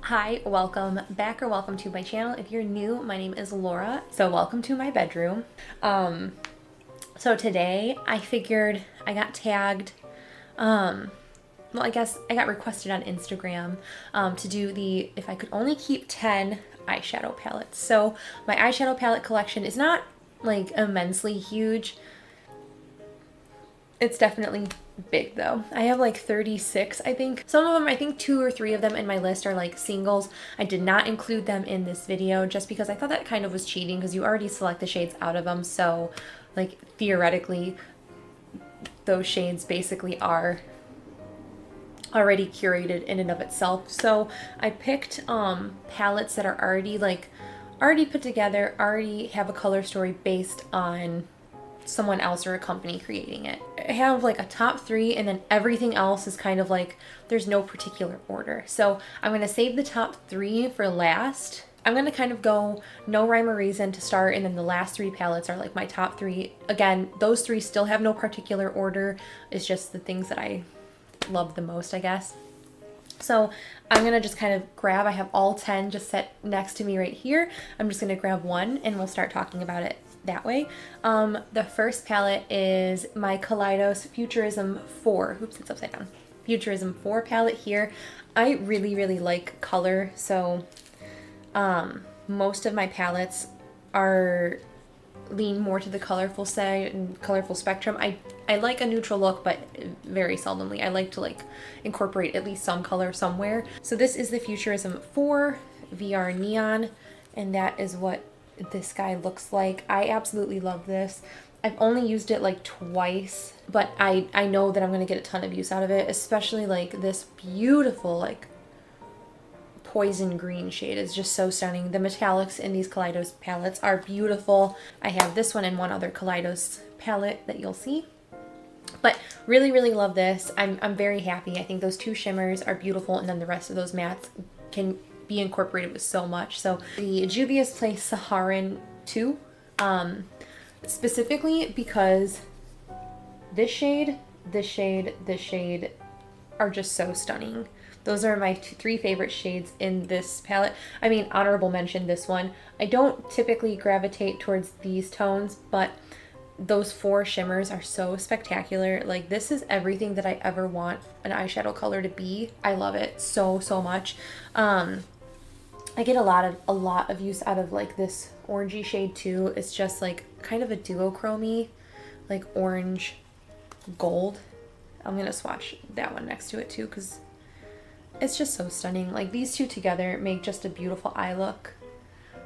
Hi, welcome back or welcome to my channel. If you're new, my name is Laura. So welcome to my bedroom. So today I figured I got tagged, well, I guess I got requested on Instagram to do the if I could only keep 10 eyeshadow palettes. So my eyeshadow palette collection is not like immensely huge. It's definitely big though. I have like 36, I think. Some of them, I think 2 or 3 of them in my list are like singles. I did not include them in this video just because I thought that kind of was cheating because you already select the shades out of them. So like theoretically, those shades basically are already curated in and of itself. So I picked palettes that are already put together, already have a color story based on someone else or a company creating it. I have like a top 3 and then everything else is kind of like there's no particular order. So I'm going to save the top 3 for last. I'm going to kind of go no rhyme or reason to start, and then the last 3 palettes are like my top 3. Again, those 3 still have no particular order. It's just the things that I love the most, I guess. So I'm going to just kind of grab, I have all 10 just set next to me right here. I'm just going to grab one and we'll start talking about it that way. The first palette is my Kaleidos Futurism 4. Oops, it's upside down. Futurism 4 palette here. I really like color, so most of my palettes are lean more to the colorful side and colorful spectrum. I like a neutral look, but very seldomly. I like to like incorporate at least some color somewhere. So this is the Futurism 4 VR Neon, and that is what this guy looks like. I absolutely love this. I've only used it like twice, but I know that I'm gonna get a ton of use out of it, especially like this beautiful like poison green shade is just so stunning. The metallics in these Kaleidos palettes are beautiful. I have this one and one other Kaleidos palette that you'll see. But really love this. I'm very happy. I think those 2 shimmers are beautiful, and then the rest of those mattes can be incorporated with so much. So the Juvias Place Saharan 2, specifically because this shade are just so stunning. Those are my 3 favorite shades in this palette. I mean, honorable mention this one. I don't typically gravitate towards these tones, but those 4 shimmers are so spectacular. Like, this is everything that I ever want an eyeshadow color to be. I love it so much. I get a lot of use out of like this orangey shade too. It's just like kind of a duochrome-y, like orange gold. I'm gonna swatch that one next to it too because it's just so stunning. Like, these 2 together make just a beautiful eye look.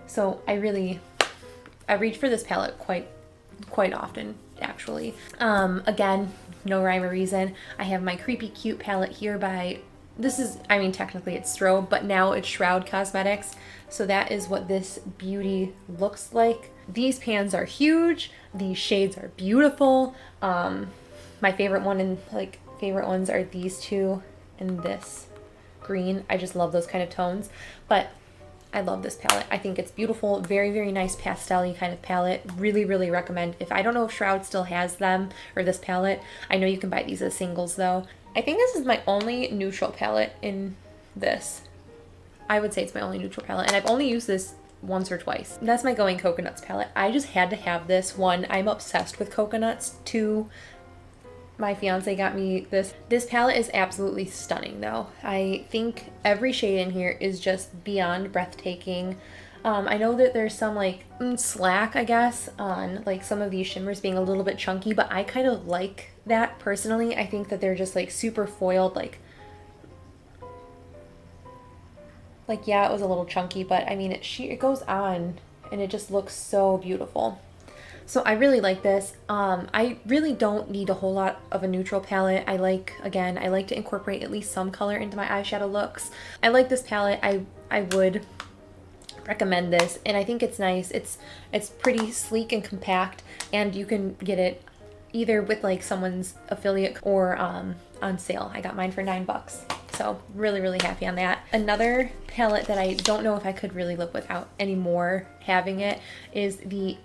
So I reach for this palette quite often actually. Again, no rhyme or reason. I have my Creepy Cute palette here by, this is, I mean, technically it's Strobe, but now it's Shroud Cosmetics. So that is what this beauty looks like. These pans are huge. These shades are beautiful. My favorite one and like favorite ones are these 2 and this green. I just love those kind of tones, but I love this palette. I think it's beautiful. Very nice pastel-y kind of palette. Really recommend. If I don't know if Shroud still has them or this palette. I know you can buy these as singles though. I think this is my only neutral palette in this. I would say it's my only neutral palette, and I've only used this once or twice. That's my Going Coconuts palette. I just had to have this. 1, I'm obsessed with coconuts. 2, my fiance got me this. This palette is absolutely stunning though. I think every shade in here is just beyond breathtaking. I know that there's some like slack, I guess, on like some of these shimmers being a little bit chunky, but I kind of like that personally. I think that they're just like super foiled, like yeah, it was a little chunky, but I mean it goes on and it just looks so beautiful. So I really like this. I really don't need a whole lot of a neutral palette. I like to incorporate at least some color into my eyeshadow looks. I like this palette. I would recommend this, and I think it's nice. It's pretty sleek and compact, and you can get it either with like someone's affiliate or on sale. I got mine for $9. So really happy on that. Another palette that I don't know if I could really live without anymore having it is the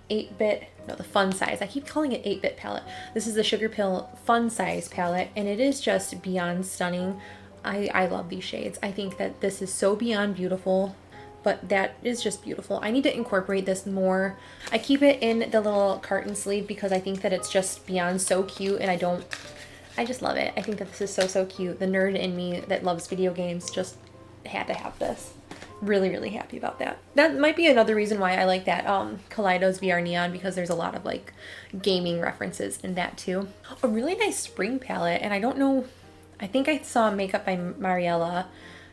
the Fun Size. I keep calling it 8-bit palette. This is the Sugarpill Fun Size palette, and it is just beyond stunning. I love these shades. I think that this is so beyond beautiful, but that is just beautiful. I need to incorporate this more. I keep it in the little carton sleeve because I think that it's just beyond so cute, and I just love it. I think that this is so cute. The nerd in me that loves video games just had to have this. Really, really happy about that. That might be another reason why I like that Kaleidos VR Neon, because there's a lot of like gaming references in that too. A really nice spring palette, and I don't know, I think I saw Makeup by Mariella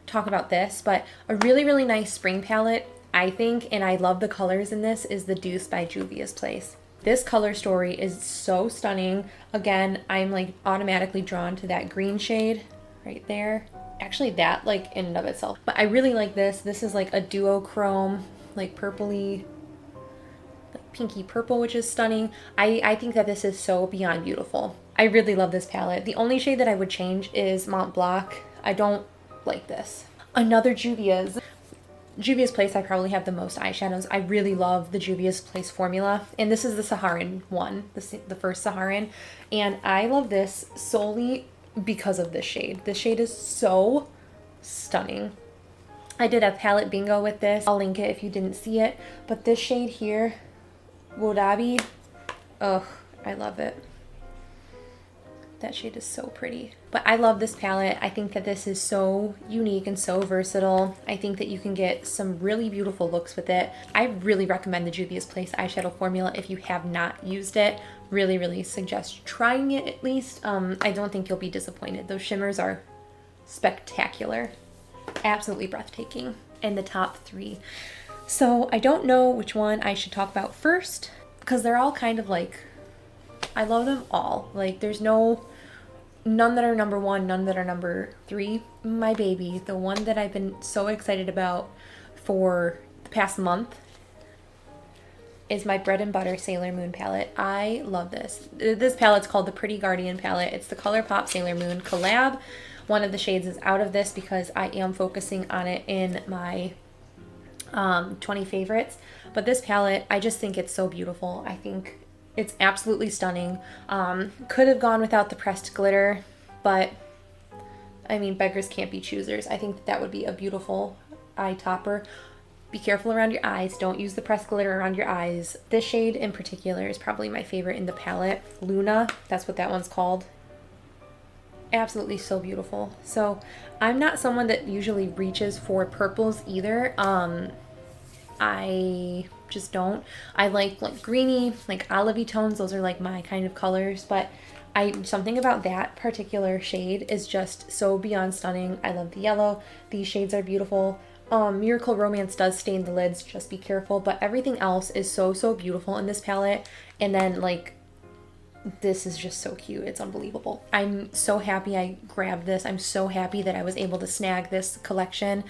talk about this, but a really, really nice spring palette, I think, and I love the colors in this, is the Deuce by Juvias Place. This color story is so stunning. Again, I'm like automatically drawn to that green shade right there. Actually, that like in and of itself, but I really like this. This is like a duochrome, like purpley, like pinky purple, which is stunning. I think that this is so beyond beautiful. I really love this palette. The only shade that I would change is Mont Blanc. I don't like this. Another Juvia's Place. I probably have the most eyeshadows. I really love the Juvia's Place formula, and this is the Saharan one, the first Saharan, and I love this solely because of this shade. This shade is so stunning. I did a palette bingo with this. I'll link it if you didn't see it, but this shade here, Wodabi, oh, I love it. That shade is so pretty. But I love this palette. I think that this is so unique and so versatile. I think that you can get some really beautiful looks with it. I really recommend the Juvia's Place eyeshadow formula if you have not used it. Really, really suggest trying it at least. I don't think you'll be disappointed. Those shimmers are spectacular. Absolutely breathtaking. And the top three. So I don't know which one I should talk about first, because they're all kind of like, I love them all. Like there's none that are number one, none that are number three. My baby, the one that I've been so excited about for the past month, is my Bread and Butter Sailor Moon palette. I love this. This palette's called the Pretty Guardian palette. It's the ColourPop Sailor Moon collab. One of the shades is out of this because I am focusing on it in my 20 favorites. But this palette, I just think it's so beautiful. I think it's absolutely stunning. Could have gone without the pressed glitter, but I mean, beggars can't be choosers. I think that would be a beautiful eye topper. Be careful around your eyes. Don't use the pressed glitter around your eyes. This shade in particular is probably my favorite in the palette. Luna, that's what that one's called. Absolutely so beautiful. So I'm not someone that usually reaches for purples either. I just don't. I like greeny, like olivey tones. Those are like my kind of colors, but something about that particular shade is just so beyond stunning. I love the yellow. These shades are beautiful. Miracle Romance does stain the lids, just be careful, but everything else is so beautiful in this palette. And then like, this is just so cute. It's unbelievable. I'm so happy I grabbed this. I'm so happy that I was able to snag this collection.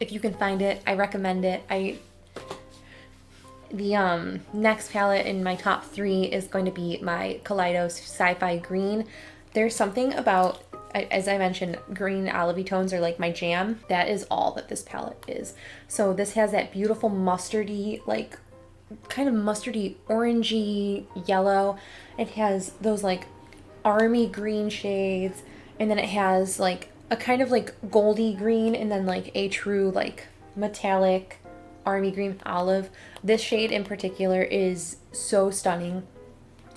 If you can find it, I recommend it. The next palette in my top three is going to be my Kaleidos Sci-Fi Green. There's something about, as I mentioned, green olivey tones are like my jam. That is all that this palette is. So this has that beautiful mustardy, like kind of mustardy orangey yellow. It has those like army green shades, and then it has like a kind of like goldy green, and then like a true like metallic army green olive. This shade in particular is so stunning.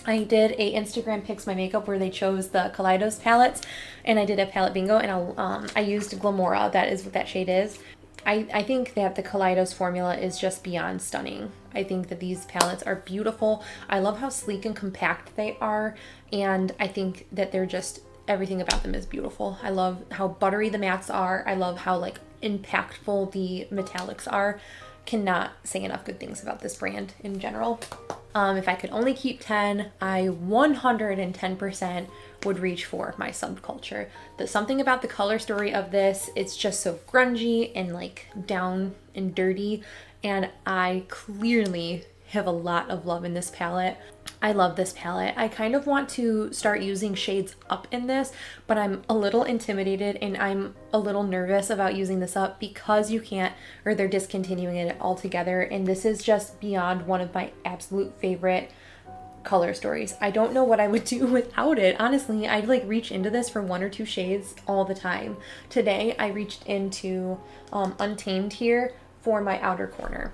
I did a Instagram Picks My Makeup where they chose the Kaleidos palettes, and I did a palette bingo, and I used Glamora. That is what that shade is. I think that the Kaleidos formula is just beyond stunning. I think that these palettes are beautiful. I love how sleek and compact they are, and I think that they're just, everything about them is beautiful. I love how buttery the mattes are. I love how like impactful the metallics are. Cannot say enough good things about this brand in general. If I could only keep 10, I 110% would reach for my subculture. There's something about the color story of this, it's just so grungy and like down and dirty, and I clearly have a lot of love in this palette. I love this palette. I kind of want to start using shades up in this, but I'm a little intimidated and I'm a little nervous about using this up because you can't, or they're discontinuing it altogether. And this is just beyond one of my absolute favorite color stories. I don't know what I would do without it. Honestly, I like reach into this for 1 or 2 shades all the time. Today, I reached into Untamed here for my outer corner.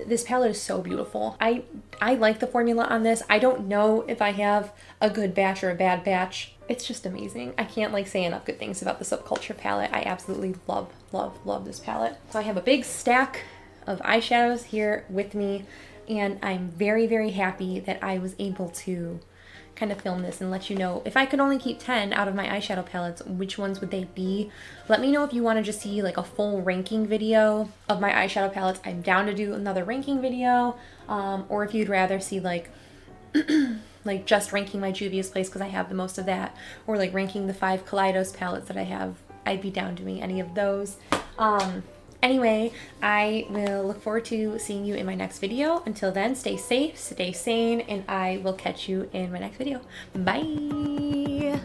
This palette is so beautiful. I like the formula on this. I don't know if I have a good batch or a bad batch. It's just amazing. I can't like say enough good things about the Subculture palette. I absolutely love, love, love this palette. So I have a big stack of eyeshadows here with me, and I'm very, very happy that I was able to kind of film this and let you know if I could only keep 10 out of my eyeshadow palettes, which ones would they be? Let me know if you want to just see like a full ranking video of my eyeshadow palettes. I'm down to do another ranking video, or if you'd rather see like like just ranking my Juvias Place because I have the most of that, or like ranking the 5 Kaleidos palettes that I have, I'd be down doing any of those. Anyway, I will look forward to seeing you in my next video. Until then, stay safe, stay sane, and I will catch you in my next video. Bye!